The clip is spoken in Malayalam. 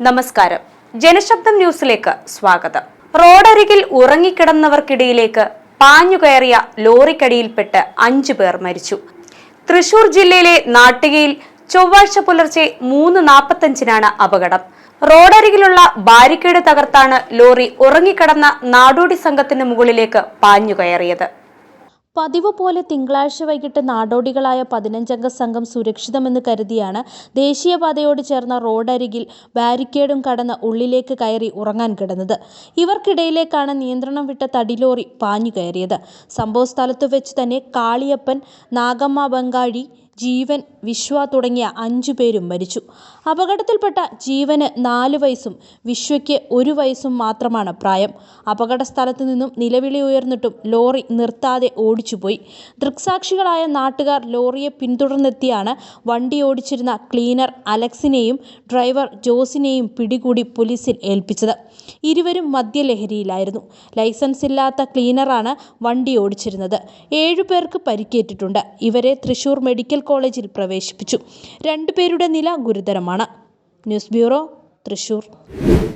നമസ്കാരം. ജനശബ്ദം ന്യൂസിലേക്ക് സ്വാഗതം. റോഡരികിൽ ഉറങ്ങിക്കിടന്നവർക്കിടയിലേക്ക് പാഞ്ഞുകയറിയ ലോറിക്കടിയിൽപ്പെട്ട് 5 പേർ മരിച്ചു. തൃശൂർ ജില്ലയിലെ നാട്ടികയിൽ ചൊവ്വാഴ്ച പുലർച്ചെ 3:45-നാണ് അപകടം. റോഡരികിലുള്ള ബാരിക്കേഡ് തകർത്താണ് ലോറി ഉറങ്ങിക്കിടന്ന നാടോടി സംഘത്തിന് മുകളിലേക്ക് പാഞ്ഞുകയറിയത്. പതിവ് പോലെ തിങ്കളാഴ്ച വൈകിട്ട് നാടോടികളായ 15-അംഗ സംഘം സുരക്ഷിതമെന്ന് കരുതിയാണ് ദേശീയപാതയോട് ചേർന്ന റോഡരികിൽ ബാരിക്കേഡും കടന്ന് ഉള്ളിലേക്ക് കയറി ഉറങ്ങാൻ കിടന്നത്. ഇവർക്കിടയിലേക്കാണ് നിയന്ത്രണം വിട്ട തടിലോറി പാഞ്ഞുകയറിയത്. സംഭവസ്ഥലത്തു വെച്ച് തന്നെ കാളിയപ്പൻ, നാഗമ്മ ബംഗാഴി, ജീവൻ, വിശ്വ തുടങ്ങിയ 5 പേരും മരിച്ചു. അപകടത്തിൽപ്പെട്ട ജീവന് 4 വയസ്സും വിശ്വയ്ക്ക് 1 വയസ്സും മാത്രമാണ് പ്രായം. അപകട സ്ഥലത്തു നിന്നും നിലവിളി ഉയർന്നിട്ടും ലോറി നിർത്താതെ ഓടിച്ചുപോയി. ദൃക്സാക്ഷികളായ നാട്ടുകാർ ലോറിയെ പിന്തുടർന്നെത്തിയാണ് വണ്ടി ഓടിച്ചിരുന്ന ക്ലീനർ അലക്സിനെയും ഡ്രൈവർ ജോസിനെയും പിടികൂടി പോലീസിൽ ഏൽപ്പിച്ചത്. ഇരുവരും മദ്യലഹരിയിലായിരുന്നു. ലൈസൻസ് ഇല്ലാത്ത ക്ലീനറാണ് വണ്ടി ഓടിച്ചിരുന്നത്. 7 പേർക്ക് പരിക്കേറ്റിട്ടുണ്ട്. ഇവരെ തൃശൂർ മെഡിക്കൽ കോളേജിൽ പ്രവേശിപ്പിച്ചു. 2 പേരുടെ നില ഗുരുതരമാണ്. News bureau, Thrissur.